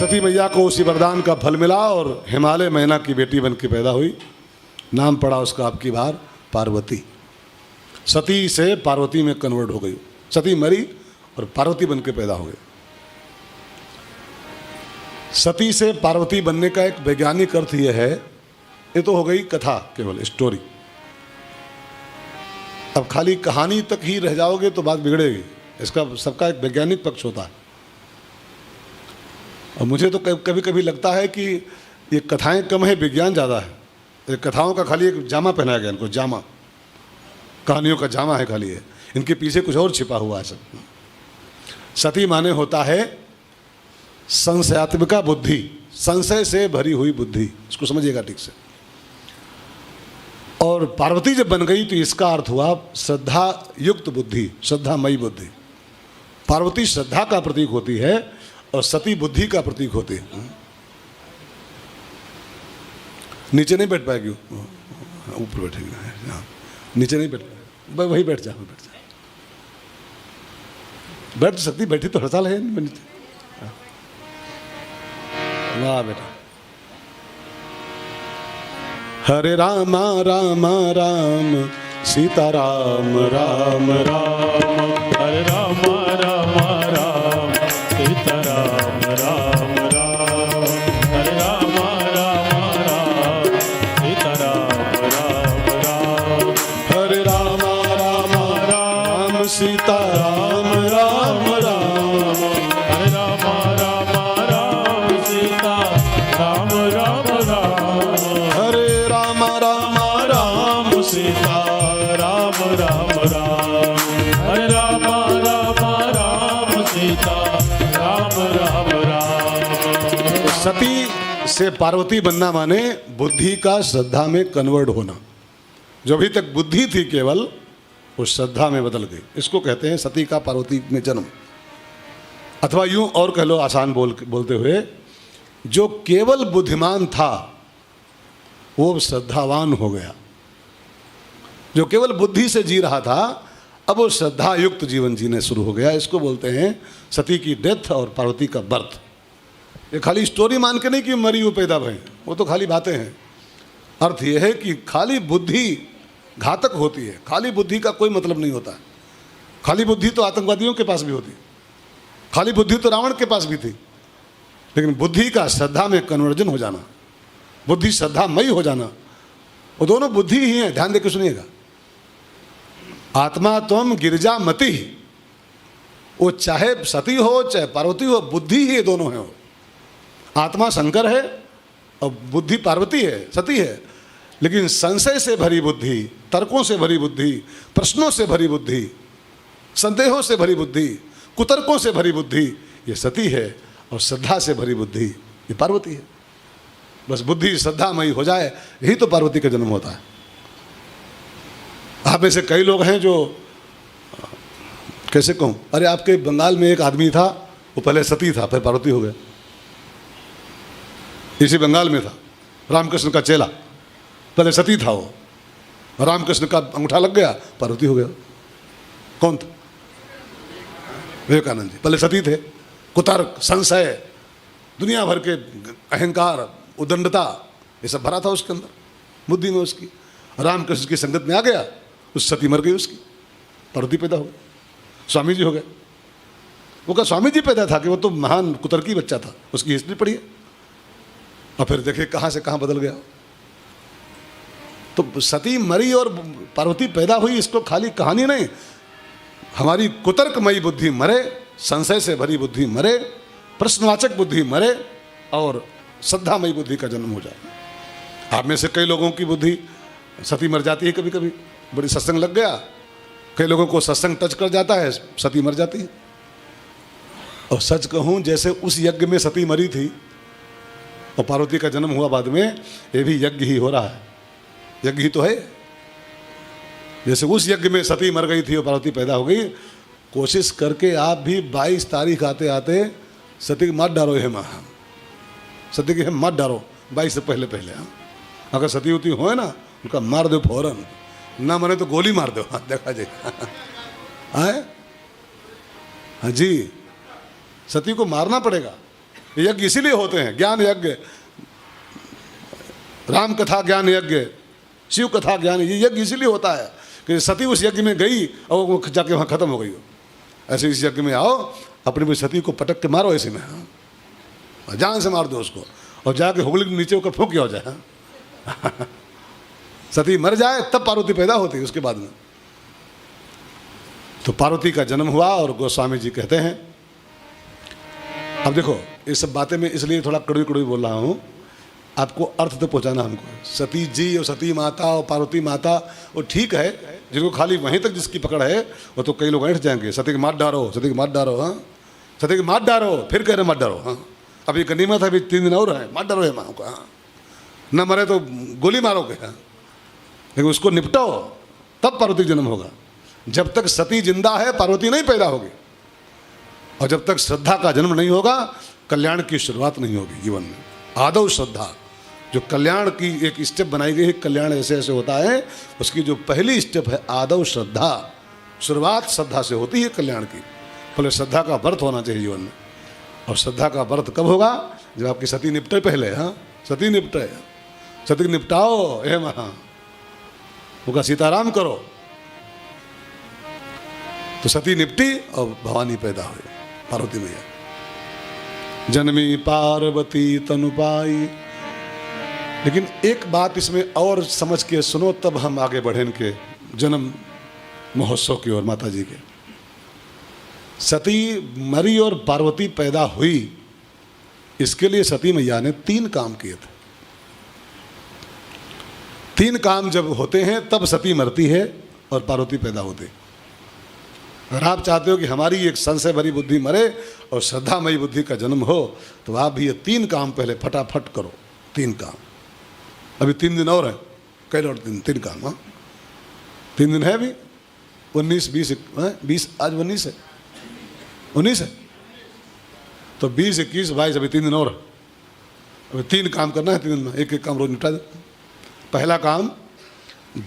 सती मैया को उसी वरदान का फल मिला और हिमालय मैना की बेटी बन के पैदा हुई। नाम पड़ा उसका अब की बार पार्वती। सती से पार्वती में कन्वर्ट हो गई। सती मरी और पार्वती बन के पैदा हो गई। सती से पार्वती बनने का एक वैज्ञानिक अर्थ यह है, ये तो हो गई कथा, केवल स्टोरी। अब खाली कहानी तक ही रह जाओगे तो बात बिगड़ेगी। इसका सबका एक वैज्ञानिक पक्ष होता है। और मुझे तो कभी कभी लगता है कि ये कथाएं कम है, विज्ञान ज़्यादा है। ये कथाओं का खाली एक जामा पहनाया गया इनको, जामा, कहानियों का जामा है खाली है, इनके पीछे कुछ और छिपा हुआ है सब। सती माने होता है संशयात्मिका बुद्धि, संशय से भरी हुई बुद्धि, इसको समझिएगा ठीक से। और पार्वती जब बन गई तो इसका अर्थ हुआ श्रद्धा युक्त बुद्धि, श्रद्धामयी बुद्धि। पार्वती श्रद्धा का प्रतीक होती है और सती बुद्धि का प्रतीक होती है। नीचे नहीं बैठ पाएगी, ऊपर बैठेगी, नीचे नहीं बैठ पाएगी, वही बैठ जा, बैठ सकती, बैठी तो हर साल है नीचे। वाह बेटा। हरे रामा रामा राम सीता राम राम राम, हरे रामा रामा राम सीता राम राम राम, हरे रामा रामा राम सीता राम राम राम, हरे रामा रामा राम सीता राम राम राम, हरे रामा रामा राम सीता राम राम राम, हरे रामा रामा राम सीता राम राम राम, हरे रामा रामा राम सीता राम राम राम। सती से पार्वती बनना माने बुद्धि का श्रद्धा में कन्वर्ट होना। जो अभी तक बुद्धि थी केवल, वो श्रद्धा में बदल गई। इसको कहते हैं सती का पार्वती में जन्म। अथवा यूं और कह लो आसान बोलते हुए, जो केवल बुद्धिमान था वो श्रद्धावान हो गया। जो केवल बुद्धि से जी रहा था अब वो श्रद्धा युक्त जीवन जीने शुरू हो गया। इसको बोलते हैं सती की डेथ और पार्वती का बर्थ। ये खाली स्टोरी मान के नहीं कि मरी वो पैदा भई, वो तो खाली बातें हैं। अर्थ ये है कि खाली बुद्धि घातक होती है, खाली बुद्धि का कोई मतलब नहीं होता है। खाली बुद्धि तो आतंकवादियों के पास भी होती, खाली बुद्धि तो रावण के पास भी थी। लेकिन बुद्धि का श्रद्धा में कन्वर्जन हो जाना, बुद्धि श्रद्धामयी हो जाना, वो दोनों बुद्धि ही है। ध्यान देकर सुनिएगा। आत्मा तुम गिरजा मति, वो चाहे सती हो चाहे पार्वती हो, बुद्धि ही ये दोनों है। आत्मा शंकर है और बुद्धि पार्वती है, सती है। लेकिन संशय से भरी बुद्धि, तर्कों से भरी बुद्धि, प्रश्नों से भरी बुद्धि, संदेहों से भरी बुद्धि, कुतर्कों से भरी बुद्धि ये सती है। और श्रद्धा से भरी बुद्धि ये पार्वती है। बस बुद्धि श्रद्धामयी हो जाए, यही तो पार्वती का जन्म होता है। आप में से कई लोग हैं जो, कैसे कहूँ, अरे आपके बंगाल में एक आदमी था, वो पहले सती था फिर पार्वती हो गया। इसी बंगाल में था, रामकृष्ण का चेला, पहले सती था वो, रामकृष्ण का अंगूठा लग गया, पार्वती हो गया। कौन था? विवेकानंद जी। पहले सती थे। कुतर्क, संशय, दुनिया भर के अहंकार, उदंडता, ये सब भरा था उसके अंदर, बुद्धि में उसकी। रामकृष्ण की संगत में आ गया, उस सती मर गई उसकी, पार्वती पैदा हो गई, स्वामी जी हो गए। वो क्या स्वामी जी पैदा था कि वो तो महान कुतर्की बच्चा था। उसकी हिस्ट्री पढ़िए और फिर देखिए कहाँ से कहाँ बदल गया। तो सती मरी और पार्वती पैदा हुई, इसको खाली कहानी नहीं, हमारी कुतर्कमयी बुद्धि मरे, संशय से भरी बुद्धि मरे, प्रश्नवाचक बुद्धि मरे और श्रद्धामयी बुद्धि का जन्म हो जाए। आप में से कई लोगों की बुद्धि सती मर जाती है कभी कभी, बड़ी सत्संग लग गया, कई लोगों को सत्संग टच कर जाता है, सती मर जाती है। और सच कहूँ, जैसे उस यज्ञ में सती मरी थी और पार्वती का जन्म हुआ बाद में, ये भी यज्ञ ही हो रहा है, यज्ञ ही तो है। जैसे उस यज्ञ में सती मर गई थी और पार्वती पैदा हो गई, कोशिश करके आप भी 22 तारीख आते आते सती की मत डालो, हेमा सती की मत डालो 22 से पहले पहले। हाँ, अगर सती उती हो ना, उनका मार दो फौरन, ना मरे तो गोली मार दो। हाँ, देखा जाएगा। हाँ जी, सती को मारना पड़ेगा। यज्ञ इसीलिए होते हैं, ज्ञान यज्ञ, राम कथा ज्ञान यज्ञ, शिव कथा ज्ञान, ये यज्ञ इसीलिए होता है कि सती उस यज्ञ में गई और वो जाके वहाँ खत्म हो गई हो। ऐसे इस यज्ञ में आओ, अपनी सती को पटक के मारो ऐसे में, हाँ, जान से मार दो उसको, और जाके हुगली के नीचे होकर फूंक हो जाए, हाँ। सती मर जाए तब पार्वती पैदा होती है उसके बाद में। तो पार्वती का जन्म हुआ और गोस्वामी जी कहते हैं, अब देखो ये सब बातें मैं इसलिए थोड़ा कड़वी कड़वी बोल रहा हूँ, आपको अर्थ तो पहुँचाना हमको। सती जी और सती माता और पार्वती माता वो ठीक है, जिनको खाली वहीं तक जिसकी पकड़ है वो तो कई लोग ऐठ जाएंगे, सती के मार डारो, सती के मार डारो, हाँ, सती के मार डारो, फिर कह रहे मत डरो, हाँ, अभी गनीमत है, अभी 3 दिन और है, मत डरो है माँ को, हाँ, न मरे तो गोली मारोगे, हाँ, लेकिन उसको निपटाओ तब पार्वती जन्म होगा। जब तक सती जिंदा है पार्वती नहीं पैदा होगी, और जब तक श्रद्धा का जन्म नहीं होगा कल्याण की शुरुआत नहीं होगी जीवन में। आदौ श्रद्धा, जो कल्याण की एक स्टेप बनाई गई है, कल्याण ऐसे ऐसे होता है, उसकी जो पहली स्टेप है आदौ श्रद्धा, शुरुआत श्रद्धा से होती है कल्याण की। पहले श्रद्धा का बर्थ होना चाहिए जीवन में, और श्रद्धा का बर्थ कब होगा? जब आपकी सती निपटे पहले, हाँ, सती निपटे, सती निपटाओ, हे महा होगा सीताराम करो, तो सती निपटी और भवानी पैदा हुई, पार्वती मैया। जन्मी पार्वती तनु पाई। लेकिन एक बात इसमें और समझ के सुनो, तब हम आगे बढ़े इनके जन्म महोत्सव की ओर माता जी के। सती मरी और पार्वती पैदा हुई, इसके लिए सती मैया ने 3 काम किए थे। 3 काम जब होते हैं तब सती मरती है और पार्वती पैदा होती है। अगर आप चाहते हो कि हमारी एक संशय भरी बुद्धि मरे और श्रद्धामयी बुद्धि का जन्म हो, तो आप भी ये 3 काम पहले फटाफट करो। 3 काम, अभी 3 दिन और हैं, कई और 3 काम, हाँ 3 दिन है अभी, 19, 20, 20, आज 19 है, 19 है, तो 20, 21, 22, अभी 3 दिन और, अभी 3 काम करना है 3 दिन में, एक एक काम रोज निपटा दे। पहला काम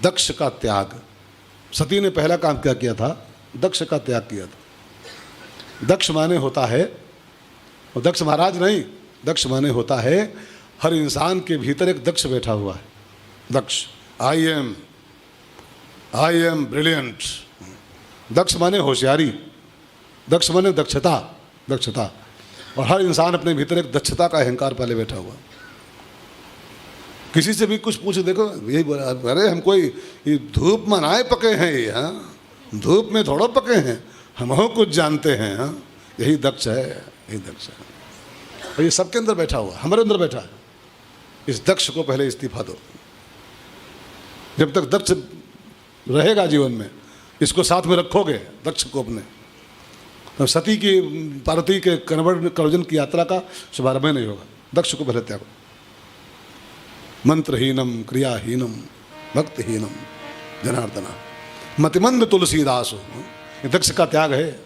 दक्ष का त्याग। सती ने पहला काम क्या किया था? दक्ष का त्याग किया था। दक्ष माने होता है, और दक्ष महाराज नहीं, दक्ष माने होता है हर इंसान के भीतर एक दक्ष बैठा हुआ है। दक्ष, आई एम ब्रिलियंट। दक्ष माने होशियारी, दक्ष माने दक्षता, दक्षता। और हर इंसान अपने भीतर एक दक्षता का अहंकार पहले बैठा हुआ। किसी से भी कुछ पूछ देखो, यही बोला, अरे हम कोई ये धूप मनाए पके हैं, ये हाँ धूप में थोड़ा पके हैं, हम कुछ जानते हैं, हाँ यही दक्ष है, यही दक्ष है। और ये सबके अंदर बैठा हुआ, हमारे अंदर बैठा है। इस दक्ष को पहले इस्तीफा दो। जब तक दक्ष रहेगा जीवन में, इसको साथ में रखोगे दक्ष को अपने, तो सती की पार्वती के कन्वर्जन की यात्रा का शुभारंभ नहीं होगा। दक्ष को पहले त्यागो। मंत्रहीनम क्रियाहीनम भक्तहीनम जनार्दना मतिमंद तुलसीदास हो। ये दक्ष का त्याग है,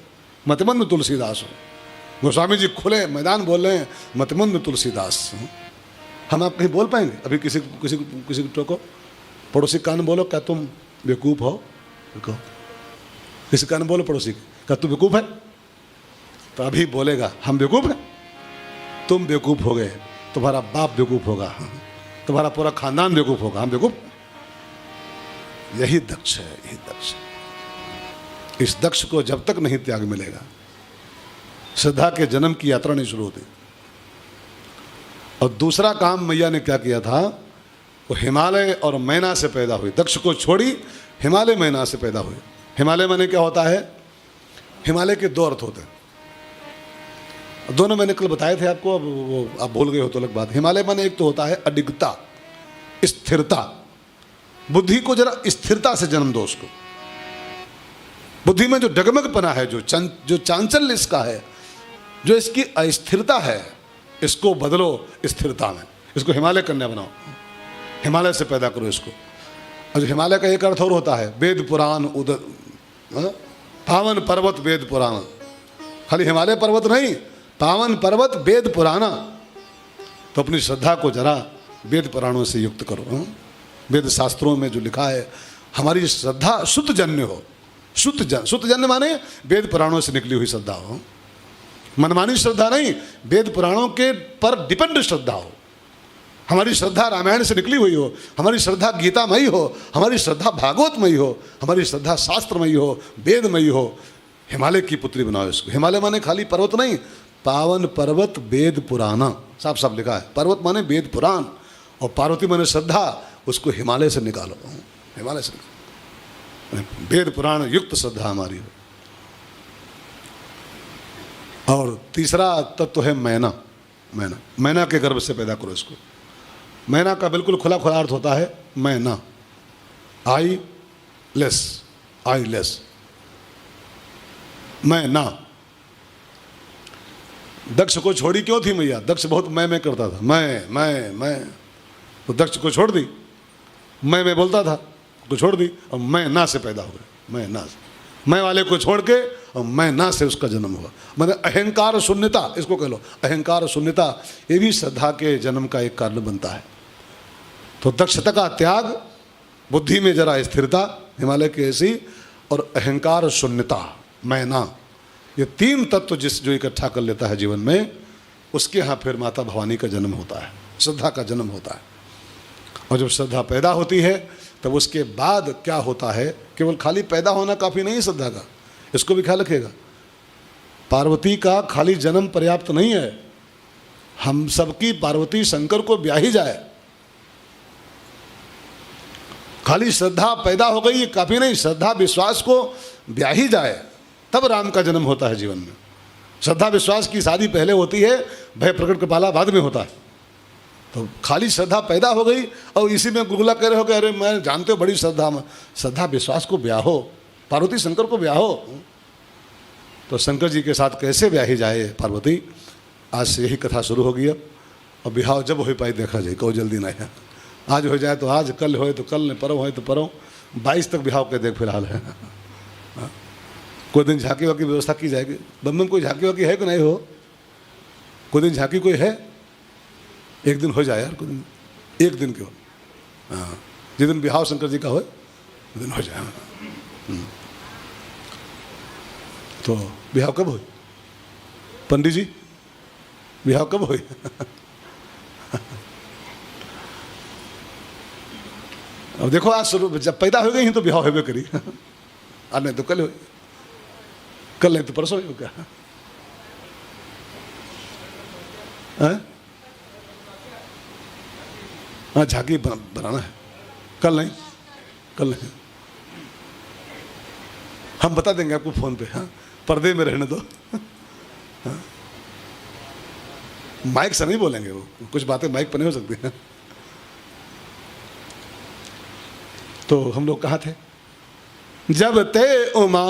मतिमंद तुलसीदास हो। गोस्वामी जी खुले मैदान बोल रहे हैं, मतिमंद तुलसीदास। हम आप कहीं बोल पाएंगे? अभी किसी को टोको, पड़ोसी कान बोलो, क्या तुम बेवकूफ़ हो? किसी कान बोलो पड़ोसी, क्या तू बेवकूफ़ है? तो अभी बोलेगा हम बेवकूफ़ हैं, तुम बेवकूफ़ हो गए, तुम्हारा बाप बेवकूफ़ होगा, तुम्हारा पूरा खानदान बेवकूफ़ होगा, हम बेवकूफ़। यही दक्ष है, यही दक्ष है। इस दक्ष को जब तक नहीं त्याग मिलेगा, श्रद्धा के जन्म की यात्रा नहीं शुरू होती। और दूसरा काम मैया ने क्या किया था? वो हिमालय और मैना से पैदा हुई। दक्ष को छोड़ी, हिमालय मैना से पैदा हुई। हिमालय माने क्या होता है? हिमालय के 2 अर्थ होते हैं, दोनों मैंने कल बताए थे आपको, अब वो आप भूल गए हो तो अलग बात। हिमालय माने एक तो होता है अडिगता, स्थिरता। बुद्धि को जरा स्थिरता से जन्म दो। उसको बुद्धि में जो डगमगपना है, जो चांचल्य इसका है, जो इसकी अस्थिरता है, इसको बदलो स्थिरता में। इसको हिमालय कन्या बनाओ, हिमालय से पैदा करो इसको। और हिमालय का एक अर्थ और होता है वेद पुराण, पावन पर्वत वेद पुराण। खाली हिमालय पर्वत नहीं, पावन पर्वत वेद पुराना। तो अपनी श्रद्धा को जरा वेद पुराणों से युक्त करो। वेद शास्त्रों में जो लिखा है, हमारी श्रद्धा शुद्धजन्य हो। शुद्धजन्य माने वेद पुराणों से निकली हुई श्रद्धा हो। मनमानी श्रद्धा नहीं, वेद पुराणों के पर डिपेंड श्रद्धा हो। हमारी श्रद्धा रामायण से निकली हुई हो, हमारी श्रद्धा गीतामयी हो, हमारी श्रद्धा भागवतमयी हो, हमारी श्रद्धा शास्त्रमयी हो, वेदमयी हो। हिमालय की पुत्री बनाओ इसको। हिमालय माने खाली पर्वत नहीं, पावन पर्वत वेद पुराना, साफ साफ लिखा है। पर्वत माने वेद पुराण, और पार्वती माने श्रद्धा, उसको हिमालय से निकालो, हिमालय से निकालो। वेद पुराण युक्त श्रद्धा हमारी हो। और तीसरा तत्व है मैना। मैना, मैना के गर्भ से पैदा करो इसको। मैना का बिल्कुल खुला खुला अर्थ होता है मैना, आई लेस, आई लेस, मैना। दक्ष को छोड़ी क्यों थी मैया? दक्ष बहुत मैं करता था, मैं, तो दक्ष को छोड़ दी, मैं बोलता था, को छोड़ दी, और मैं ना से पैदा हो गए। मैं ना से, मैं वाले को छोड़ के और मैं ना से उसका जन्म हुआ। मतलब अहंकार शून्यता, इसको कह लो अहंकार शून्यता, ये भी श्रद्धा के जन्म का एक कारण बनता है। तो दक्षता का त्याग, बुद्धि में जरा स्थिरता हिमालय की ऐसी, और अहंकार शून्यता, मैं ना, ये तीन तत्व जो इकट्ठा कर लेता है जीवन में, उसके यहाँ फिर माता भवानी का जन्म होता है, श्रद्धा का जन्म होता है। और जब श्रद्धा पैदा होती है तब उसके बाद क्या होता है, केवल खाली पैदा होना काफ़ी नहीं है श्रद्धा का, इसको भी ख्याल रखिएगा। पार्वती का खाली जन्म पर्याप्त नहीं है, हम सबकी पार्वती शंकर को ब्याही जाए। खाली श्रद्धा पैदा हो गई ये काफ़ी नहीं, श्रद्धा विश्वास को ब्याही जाए, तब राम का जन्म होता है जीवन में। श्रद्धा विश्वास की शादी पहले होती है, भय प्रकट कृपाला बाद में होता है। तो खाली श्रद्धा पैदा हो गई और इसी में गुलगुला कह रहे हो कि अरे मैं जानते हो बड़ी श्रद्धा में, श्रद्धा विश्वास को ब्याहो, पार्वती शंकर को ब्याहो। तो शंकर जी के साथ कैसे ब्याही जाए पार्वती, आज से यही कथा शुरू हो गई। अब और ब्याह जब हो पाई देखा जाए, कोई जल्दी नहीं है। आज हो जाए तो आज, कल होए तो कल, नहीं परव होए तो परव, 22 तक ब्याह के देख फिलहाल है। कोई दिन झांकी वाकी व्यवस्था की जाएगी। बम्बम कोई झांकी वाकी है कि नहीं हो? कोई दिन झांकी कोई है? एक दिन हो जाए यार, कोई दिन, एक दिन क्यों? हाँ, जिस दिन बिहाव शंकर जी का हो उस दिन हो जाए। तो बिहाव कब हो? पंडित जी बिहाव कब हो? अब देखो आज शुरू, जब पैदा हो गई हैं तो बिहाव होबे करी। आज नहीं तो कल हो, कल नहीं तो परसों हो क्या? हाँ झांकी बनाना है, कल नहीं, कल नहीं, हम बता देंगे आपको फोन पे। हाँ पर्दे में रहने दो। हाँ? माइक से नहीं बोलेंगे, वो कुछ बातें माइक पर नहीं हो सकती हैं। तो हम लोग कहाँ थे? जब ते उमा